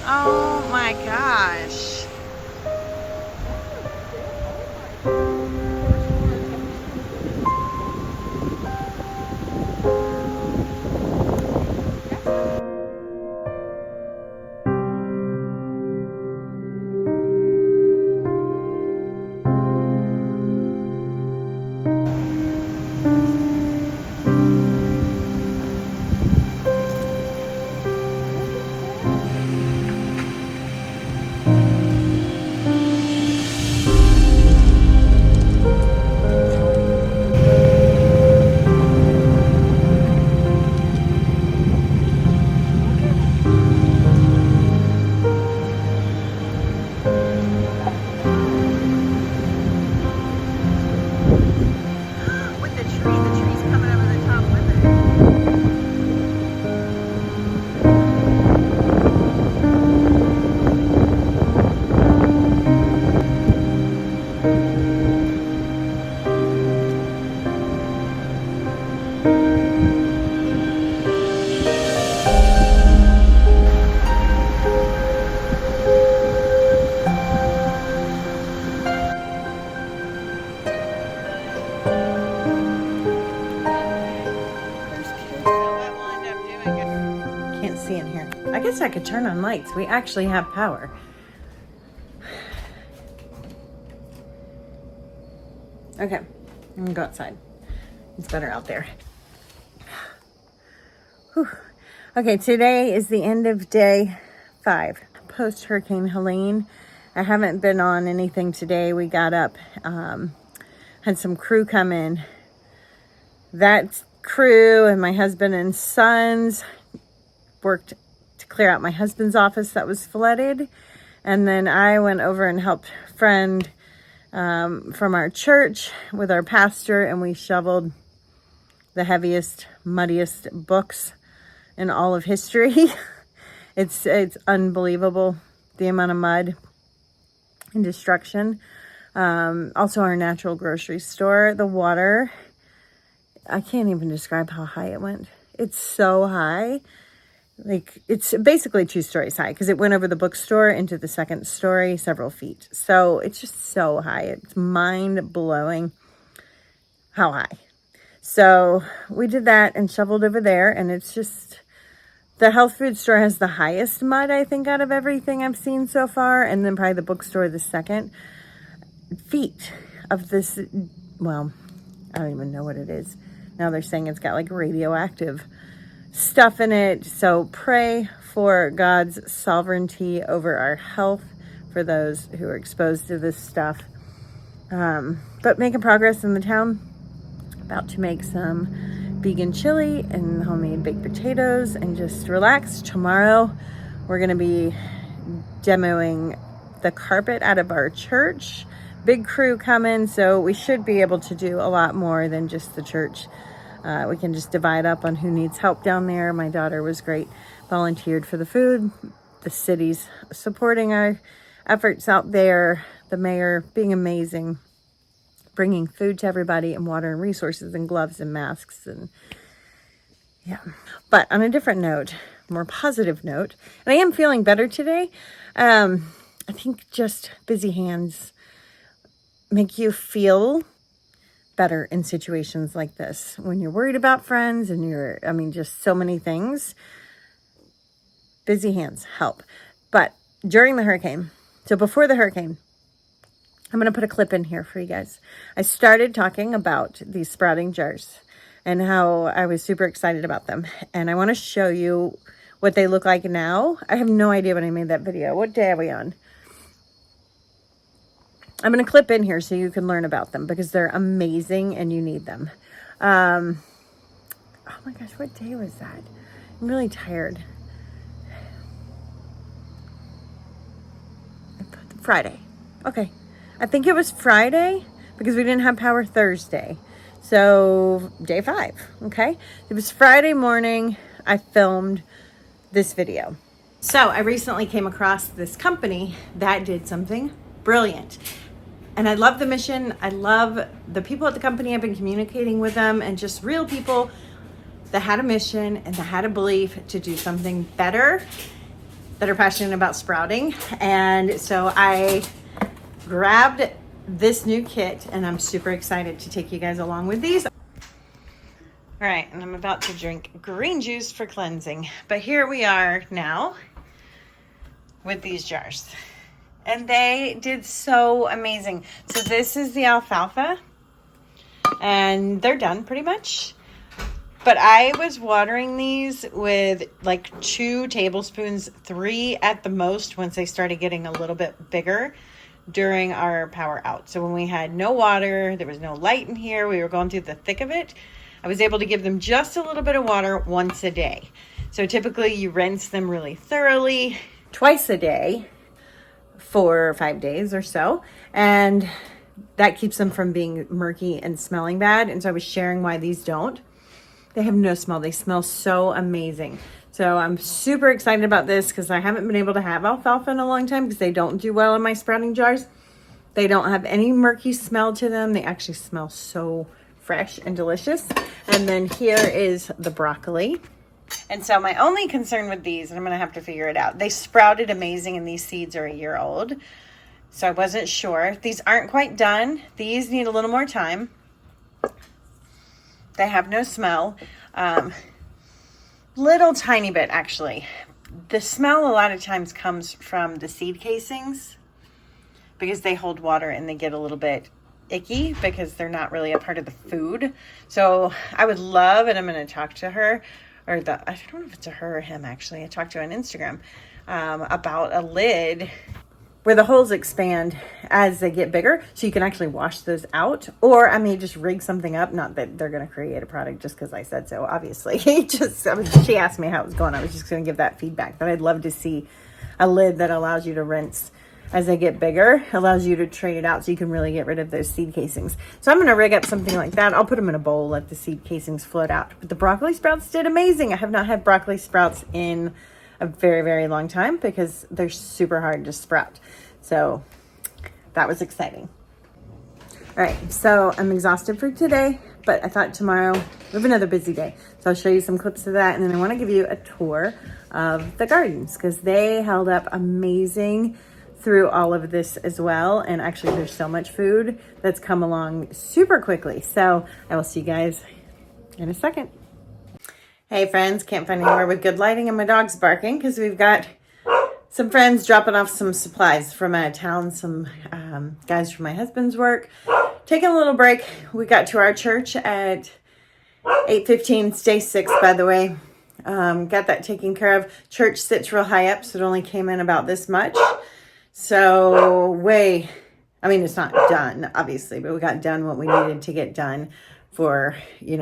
Oh my gosh. With the tree's coming over the top with it. Can't see in here. I guess I could turn on lights. We actually have power. Okay, I'm gonna go outside. It's better out there. Whew. Okay, today is the end of day 5 post Hurricane Helene. I haven't been on anything today. We got up, had some crew come in. That crew and my husband and sons worked to clear out my husband's office that was flooded. And then I went over and helped a friend from our church with our pastor, and we shoveled the heaviest, muddiest books in all of history. It's unbelievable, the amount of mud and destruction. Also our natural grocery store, the water, I can't even describe how high it went. It's so high. Like, it's basically 2 stories high because it went over the bookstore into the 2nd story several feet. So it's just so high. It's mind-blowing how high. So we did that and shoveled over there, and it's just, the health food store has the highest mud, I think, out of everything I've seen so far, and then probably the bookstore the 2nd. Feet of this, well, I don't even know what it is. Now they're saying it's got like radioactive stuff in it. So pray for God's sovereignty over our health for those who are exposed to this stuff. But making progress in the town. About to make some vegan chili and homemade baked potatoes and just relax. Tomorrow we're going to be demoing the carpet out of our church. Big crew coming, so we should be able to do a lot more than just the church. We can just divide up on who needs help down there. My daughter was great, volunteered for the food. The city's supporting our efforts out there. The mayor being amazing, bringing food to everybody and water and resources and gloves and masks and yeah. But on a different note, more positive note, and I am feeling better today. I think just busy hands make you feel better in situations like this. When you're worried about friends and just so many things, busy hands help. But during the hurricane, so before the hurricane, I'm going to put a clip in here for you guys. I started talking about these sprouting jars and how I was super excited about them. And I want to show you what they look like now. I have no idea when I made that video. What day are we on? I'm going to clip in here so you can learn about them because they're amazing and you need them. Oh my gosh, what day was that? I'm really tired. Friday. Okay. I think it was Friday because we didn't have power Thursday. So day 5. Okay. It was Friday morning. I filmed this video. So I recently came across this company that did something brilliant. And I love the mission. I love the people at the company. I've been communicating with them and just real people that had a mission and that had a belief to do something better that are passionate about sprouting. And so I grabbed this new kit and I'm super excited to take you guys along with these. All right, and I'm about to drink green juice for cleansing. But here we are now with these jars. And they did so amazing. So this is the alfalfa. And they're done pretty much. But I was watering these with like 2 tablespoons, 3 at the most, once they started getting a little bit bigger during our power out. So when we had no water, there was no light in here, we were going through the thick of it, I was able to give them just a little bit of water once a day. So typically you rinse them really thoroughly twice a day for 5 days or so. And that keeps them from being murky and smelling bad. And so I was sharing why these don't. They have no smell. They smell so amazing. So I'm super excited about this because I haven't been able to have alfalfa in a long time because they don't do well in my sprouting jars. They don't have any murky smell to them. They actually smell so fresh and delicious. And then here is the broccoli. And so my only concern with these, and I'm going to have to figure it out, they sprouted amazing and these seeds are a year old. So I wasn't sure. These aren't quite done. These need a little more time. They have no smell. Little tiny bit, actually. The smell a lot of times comes from the seed casings because they hold water and they get a little bit icky because they're not really a part of the food. So I would love, and I'm going to talk to her, or I don't know if it's a her or him actually. I talked to her on Instagram about a lid where the holes expand as they get bigger, so you can actually wash those out. Or I may just rig something up, not that they're going to create a product just because I said so, obviously. She asked me how it was going. I was just going to give that feedback. But I'd love to see a lid that allows you to rinse as they get bigger, allows you to trade it out so you can really get rid of those seed casings. So I'm going to rig up something like that. I'll put them in a bowl, let the seed casings float out. But the broccoli sprouts did amazing. I have not had broccoli sprouts in a very, very long time because they're super hard to sprout. So that was exciting. All right, so I'm exhausted for today, but I thought tomorrow we have another busy day. So I'll show you some clips of that, and then I want to give you a tour of the gardens because they held up amazing through all of this as well. And actually there's so much food that's come along super quickly. So I will see you guys in a second. Hey friends, can't find anywhere with good lighting and my dog's barking because we've got some friends dropping off some supplies from out of town, some guys from my husband's work. Taking a little break. We got to our church at 8:15. Stay 6, by the way. Got that taken care of. Church sits real high up, so it only came in about this much. So it's not done, obviously, but we got done what we needed to get done for,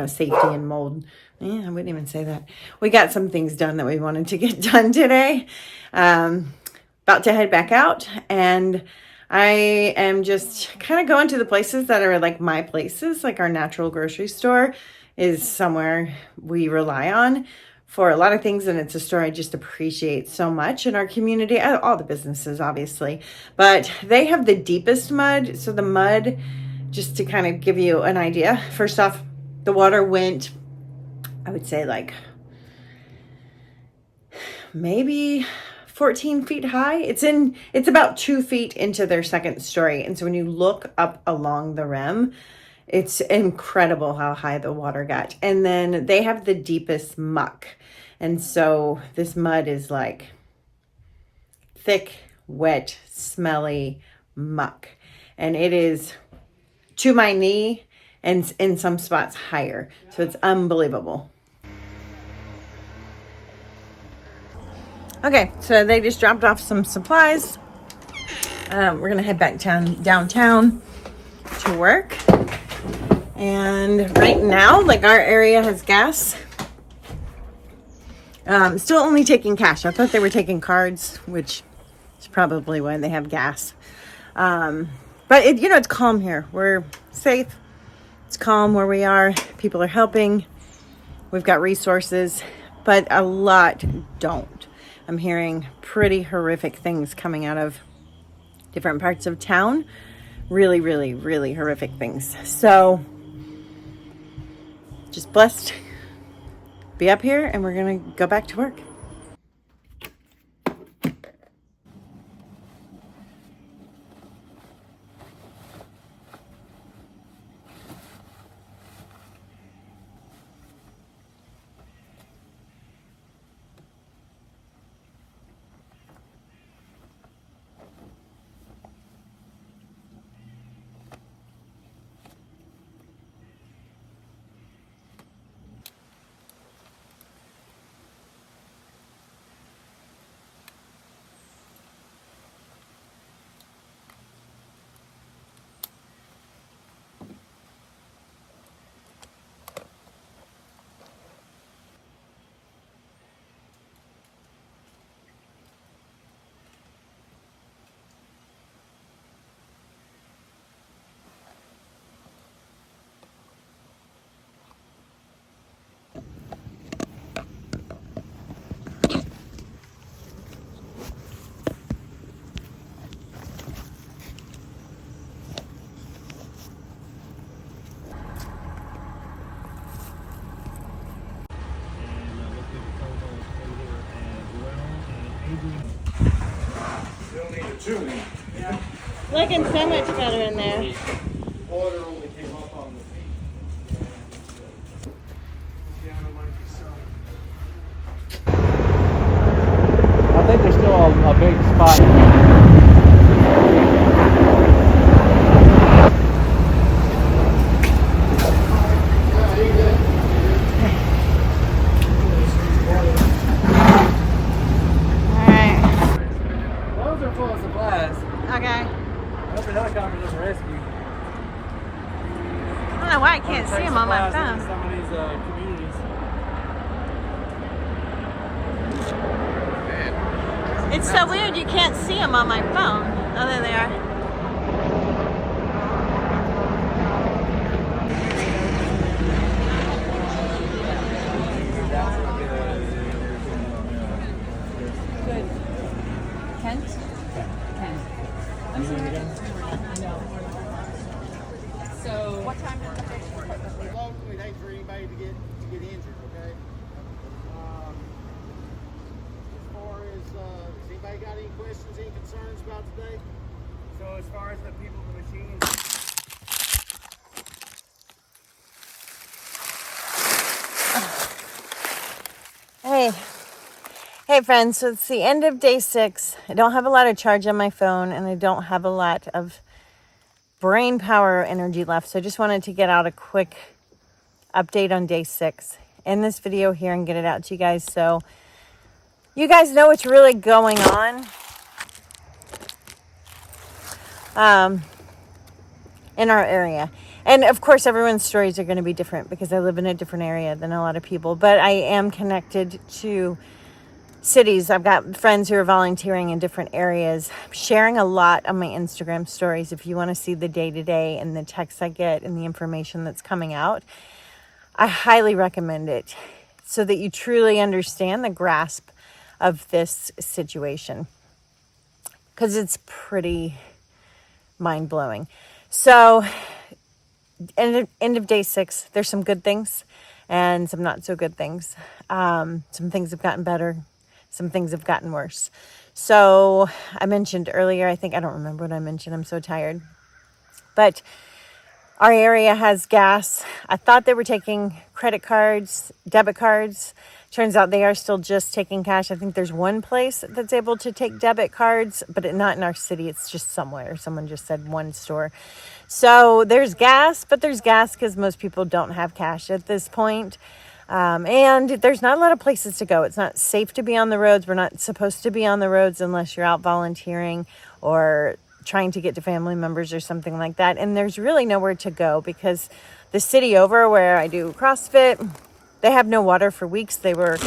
safety and mold. I wouldn't even say that. We got some things done that we wanted to get done today. About to head back out, and I am just kind of going to the places that are like my places, like our natural grocery store is somewhere we rely on for a lot of things, and it's a store I just appreciate so much in our community, all the businesses obviously, but they have the deepest mud. So the mud, just to kind of give you an idea, first off, the water went, I would say like maybe 14 feet high. It's about 2 feet into their second story. And so when you look up along the rim, it's incredible how high the water got. And then they have the deepest muck. And so this mud is like thick, wet, smelly muck. And it is to my knee and in some spots higher. So it's unbelievable. Okay, so they just dropped off some supplies. We're going to head back downtown to work. And right now, like our area has gas. Still only taking cash. I thought they were taking cards, which is probably why they have gas. But it's calm here. We're safe. It's calm where we are. People are helping. We've got resources, but a lot don't. I'm hearing pretty horrific things coming out of different parts of town. Really, really, really horrific things. So just blessed. Be up here and we're going to go back to work. Still need a tuning. Yeah. Looking so much better in there. Water only came up on the feet. I think there's still a big spot. Those are full of supplies. Okay. I hope the helicopter doesn't rescue. I don't know why I can't see them on my Supplies phone. into some of these communities. It's so weird you can't see them on my phone. Oh, there they are. Good. Kent? Kent. I'm sorry. So, what time did the fix work? We'd hate for anybody to get injured, okay? As far as, has anybody got any questions, any concerns about today? So as far as the people, the machines. Hey friends, so it's the end of day 6. I don't have a lot of charge on my phone and I don't have a lot of brain power or energy left. So I just wanted to get out a quick update on day 6 in this video here and get it out to you guys so you guys know what's really going on in our area. And of course, everyone's stories are going to be different because I live in a different area than a lot of people, but I am connected to cities. I've got friends who are volunteering in different areas. I'm sharing a lot on my Instagram stories. If you want to see the day-to-day and the texts I get and the information that's coming out, I highly recommend it so that you truly understand the grasp of this situation because it's pretty mind-blowing. So end of day 6, there's some good things and some not so good things. Some things have gotten better. Some things have gotten worse. So I mentioned earlier, I don't remember what I mentioned. I'm so tired. But our area has gas. I thought they were taking credit cards, debit cards. Turns out they are still just taking cash. I think there's one place that's able to take debit cards, but not in our city. It's just somewhere. Someone just said one store. So there's gas, but there's gas because most people don't have cash at this point. And there's not a lot of places to go. It's not safe to be on the roads. We're not supposed to be on the roads unless you're out volunteering or trying to get to family members or something like that. And there's really nowhere to go because the city over where I do CrossFit, they have no water for weeks. They were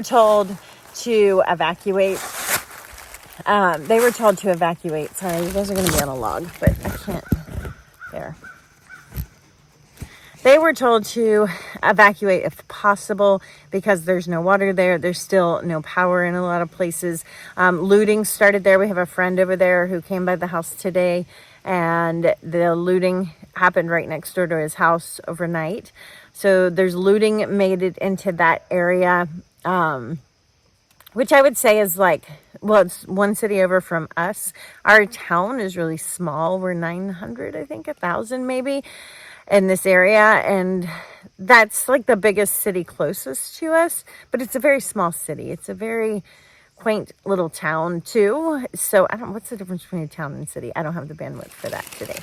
told to evacuate. Sorry, you guys are going to be on a log, but I can't. There. They were told to evacuate if possible because there's no water there. There's still no power in a lot of places. Looting started there. We have a friend over there who came by the house today, and the looting happened right next door to his house overnight. So there's looting made it into that area, which I would say is it's one city over from us. Our town is really small. We're 900, I think, 1,000 maybe in this area. And that's like the biggest city closest to us. But it's a very small city. It's a very quaint little town too. So what's the difference between a town and city? I don't have the bandwidth for that today.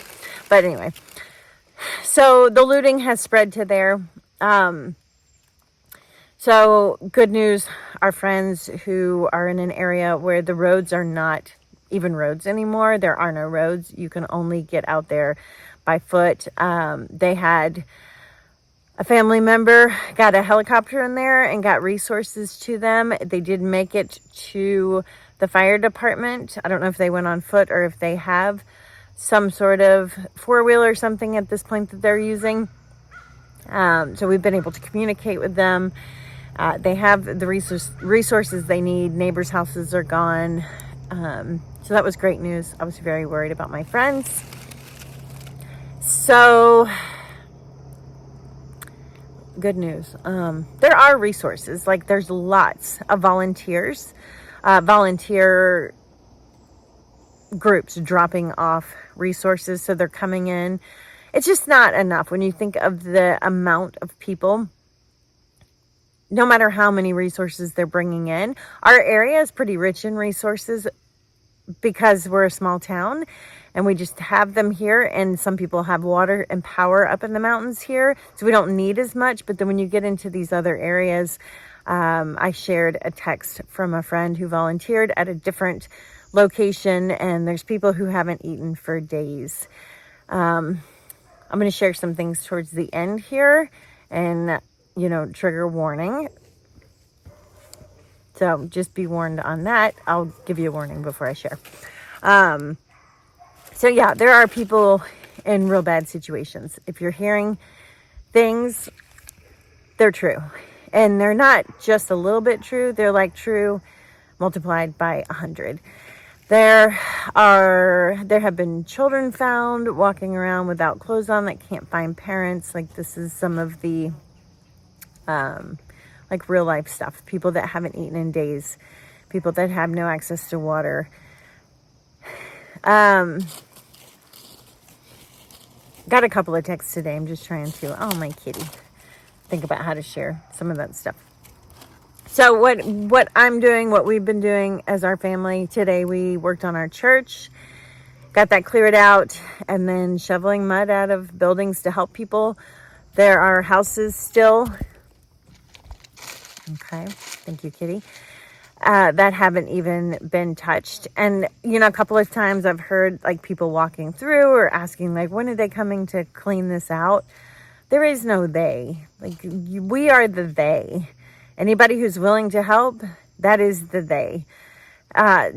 But anyway, so the looting has spread to there. So good news, our friends who are in an area where the roads are not even roads anymore. There are no roads. You can only get out there by foot. They had a family member got a helicopter in there and got resources to them. They did make it to the fire department. I don't know if they went on foot or if they have some sort of four-wheel or something at this point that they're using. So we've been able to communicate with them. They have the resources they need. Neighbors' houses are gone. So that was great news. I was very worried about my friends. So good news. There are resources. Like, there's lots of volunteers, volunteer groups dropping off resources. So they're coming in. It's just not enough when you think of the amount of people. No matter how many resources they're bringing in, our area is pretty rich in resources because we're a small town and we just have them here. And some people have water and power up in the mountains here, so we don't need as much. But then when you get into these other areas, I shared a text from a friend who volunteered at a different location, and there's people who haven't eaten for days. I'm going to share some things towards the end here, and trigger warning. So just be warned on that. I'll give you a warning before I share. So yeah, there are people in real bad situations. If you're hearing things, they're true. And they're not just a little bit true. They're like true multiplied by 100. There have been children found walking around without clothes on that can't find parents. Like, this is some of the like real life stuff. People that haven't eaten in days, people that have no access to water. Got a couple of texts today. I'm just trying to, oh, my kitty, think about how to share some of that stuff. So what I'm doing, what we've been doing as our family today, we worked on our church, got that cleared out, and then shoveling mud out of buildings to help people. There are houses still. Okay, thank you, kitty. That haven't even been touched. And, a couple of times I've heard like people walking through or asking like, when are they coming to clean this out? There is no they. Like, we are the they. Anybody who's willing to help, that is the they.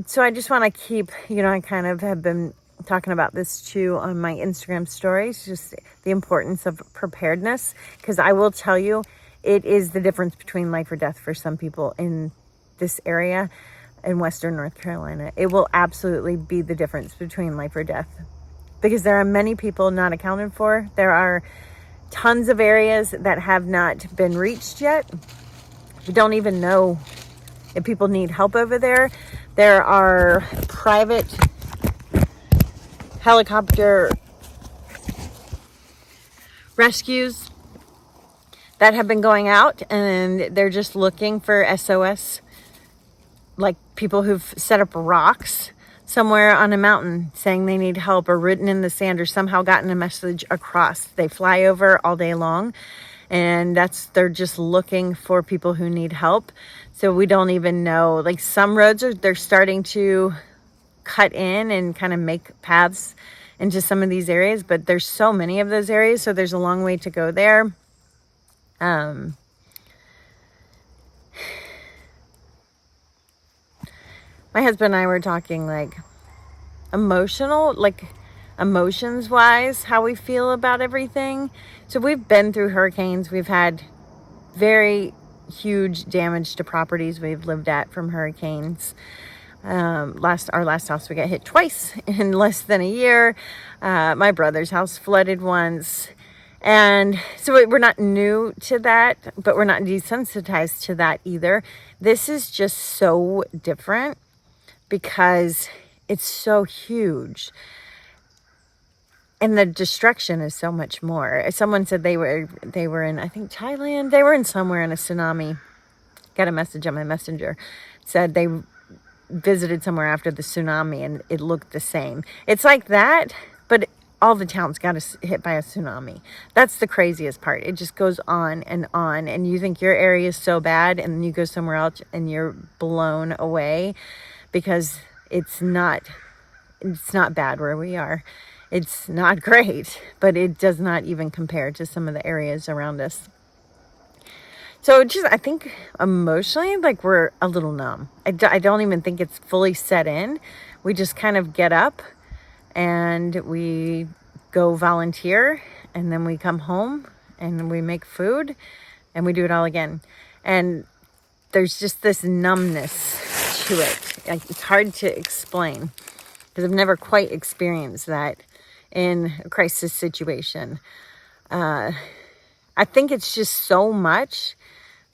So I just want to keep, I kind of have been talking about this too on my Instagram stories, just the importance of preparedness, because I will tell you, it is the difference between life or death for some people in this area in Western North Carolina. It will absolutely be the difference between life or death, because there are many people not accounted for. There are tons of areas that have not been reached yet. We don't even know if people need help over there. There are private helicopter rescues that have been going out, and they're just looking for SOS, like people who've set up rocks somewhere on a mountain saying they need help, or written in the sand, or somehow gotten a message across. They fly over all day long, and they're just looking for people who need help. So we don't even know, like, some roads they're starting to cut in and kind of make paths into some of these areas, but there's so many of those areas, so there's a long way to go there. My husband and I were talking like emotions wise, how we feel about everything. So we've been through hurricanes. We've had very huge damage to properties we've lived at from hurricanes. Our last house, we got hit twice in less than a year. My brother's house flooded once. And so we're not new to that, but we're not desensitized to that either. This is just so different because it's so huge. And the destruction is so much more. Someone said they were in, I think, Thailand. They were in somewhere in a tsunami. Got a message on my messenger. Said they visited somewhere after the tsunami and it looked the same. It's like that, but all the towns got hit by a tsunami. That's the craziest part. It just goes on, and you think your area is so bad, and then you go somewhere else and you're blown away because it's not bad where we are. It's not great, but it does not even compare to some of the areas around us. So I think emotionally, like, we're a little numb. I don't even think it's fully set in. We just kind of get up and we go volunteer, and then we come home and we make food and we do it all again. And there's just this numbness to it. It's hard to explain because I've never quite experienced that in a crisis situation. I think it's just so much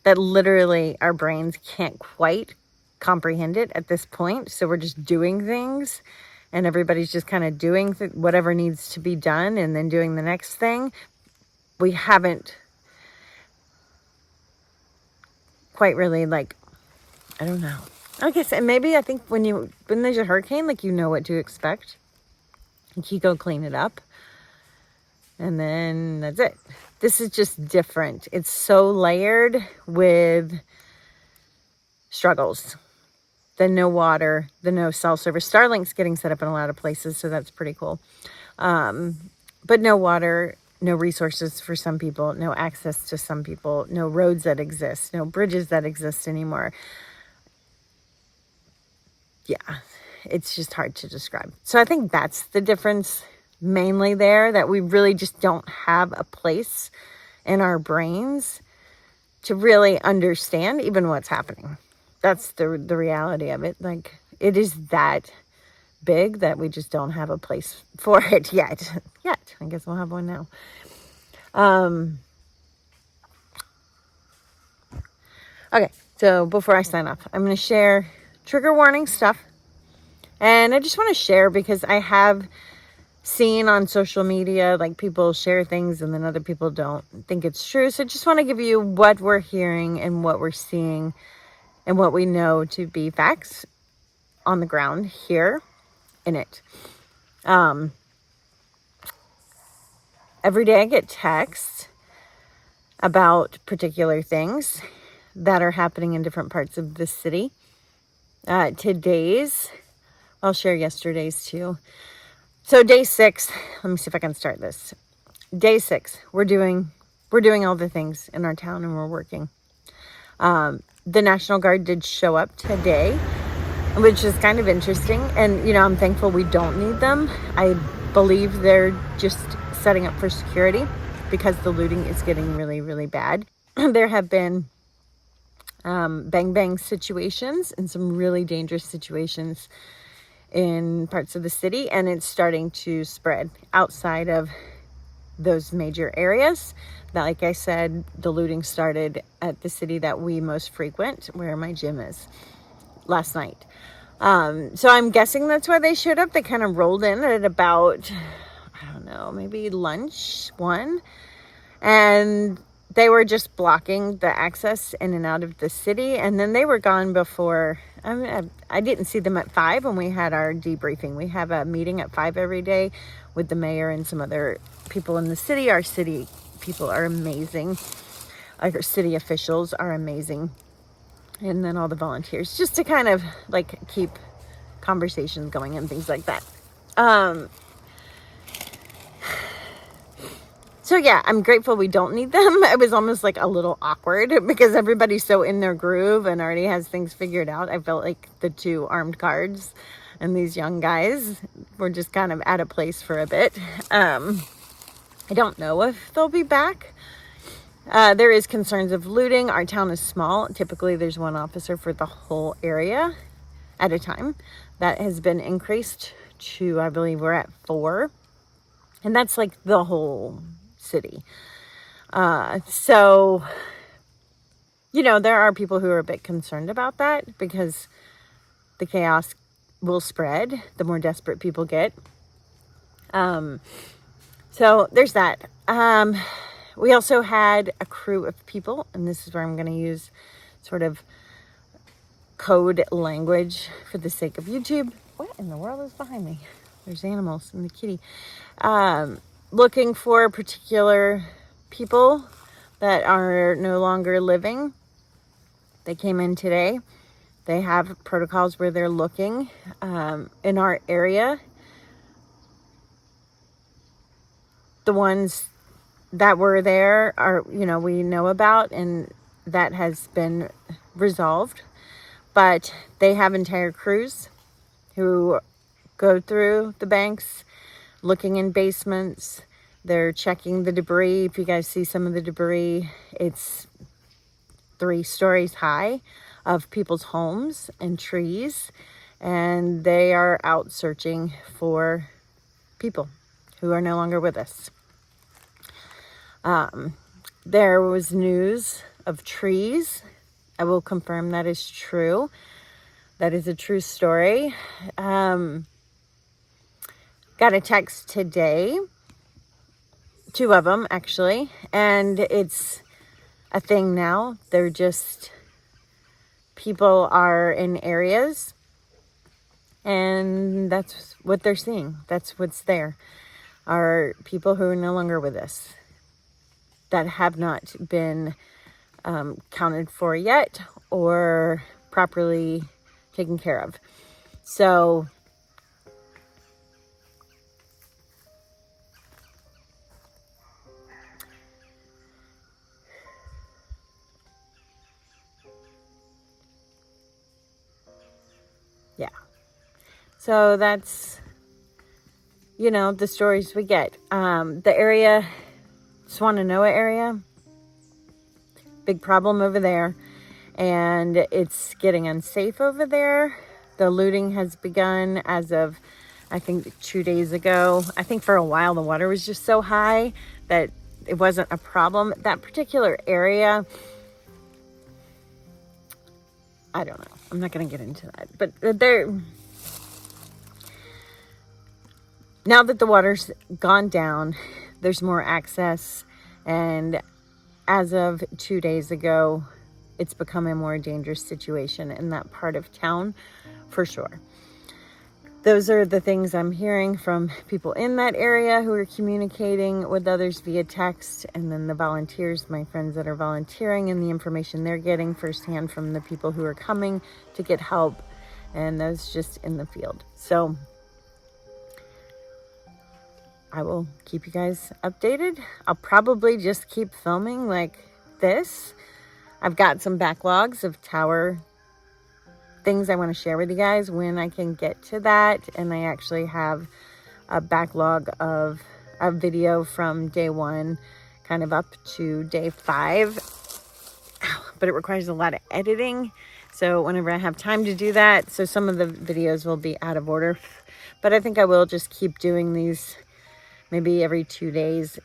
that literally our brains can't quite comprehend it at this point. So we're just doing things, and everybody's just kind of doing whatever needs to be done and then doing the next thing. We haven't quite really, like, I don't know. I guess, and maybe I think when there's a hurricane, like, you know what to expect. Like, you go clean it up, and then that's it. This is just different. It's so layered with struggles. The no water, the no cell service. Starlink's getting set up in a lot of places, so that's pretty cool. But no water, no resources for some people, no access to some people, no roads that exist, no bridges that exist anymore. Yeah, it's just hard to describe. So I think that's the difference mainly there, that we really just don't have a place in our brains to really understand even what's happening. That's the reality of it. Like, it is that big that we just don't have a place for it yet. I guess we'll have one now. Okay, so before I sign off, I'm going to share trigger warning stuff. And I just want to share because I have seen on social media, like, people share things and then other people don't think it's true. So I just want to give you what we're hearing and what we're seeing and what we know to be facts on the ground here in it. Every day I get texts about particular things that are happening in different parts of the city. Today's, I'll share yesterday's too. So day 6, let me see if I can start this. Day 6, we're doing all the things in our town, and we're working. The National Guard did show up today, which is kind of interesting. And, I'm thankful we don't need them. I believe they're just setting up for security because the looting is getting really, really bad. There have been bang situations and some really dangerous situations in parts of the city, and it's starting to spread outside of those major areas. Like I said, the looting started at the city that we most frequent, where my gym is, last night. So I'm guessing that's why they showed up. They kind of rolled in at about, I don't know, maybe lunch 1, and they were just blocking the access in and out of the city. And then they were gone before. I didn't see them at 5 when we had our debriefing. We have a meeting at 5 every day with the mayor and some other people in the city. Our city people are amazing. Our city officials are amazing. And then all the volunteers, just to kind of, like, keep conversations going and things like that. So yeah, I'm grateful we don't need them. It was almost like a little awkward because everybody's so in their groove and already has things figured out. I felt like the 2 armed guards and these young guys were just kind of at a place for a bit. I don't know if they'll be back. There is concerns of looting. Our town is small. Typically there's 1 officer for the whole area at a time. That has been increased to, I believe we're at 4. And that's like the whole city. So, there are people who are a bit concerned about that because the chaos will spread the more desperate people get. So there's that. We also had a crew of people, and this is where I'm going to use sort of code language for the sake of YouTube. What in the world is behind me? There's animals and the kitty. Looking for particular people that are no longer living. They came in today. They have protocols where they're looking in our area. The ones that were there are, we know about, and that has been resolved. But they have entire crews who go through the banks, looking in basements. They're checking the debris. If you guys see some of the debris, it's 3 stories high of people's homes and trees. And they are out searching for people who are no longer with us. there was news of trees. I will confirm that is true. That is a true story. Got a text today, 2 of them actually, and it's a thing now. They're just, people are in areas and that's what they're seeing. That's what's there, are people who are no longer with us, that have not been counted for yet or properly taken care of. So yeah, so that's, you know, the stories we get. The area, Swannanoa area, big problem over there, and it's getting unsafe over there. The looting has begun as of, I think, 2 days ago. I think for a while the water was just so high that it wasn't a problem. That particular area, I don't know. I'm not going to get into that. But now that the water's gone down, there's more access. And as of 2 days ago, it's become a more dangerous situation in that part of town, for sure. Those are the things I'm hearing from people in that area who are communicating with others via text, and then the volunteers, my friends that are volunteering, and the information they're getting firsthand from the people who are coming to get help, and those just in the field. So I will keep you guys updated. I'll probably just keep filming like this. I've got some backlogs of tower things I want to share with you guys when I can get to that. And I actually have a backlog of a video from day 1 kind of up to day 5. But it requires a lot of editing. So whenever I have time to do that, so some of the videos will be out of order. But I think I will just keep doing these maybe every 2 days.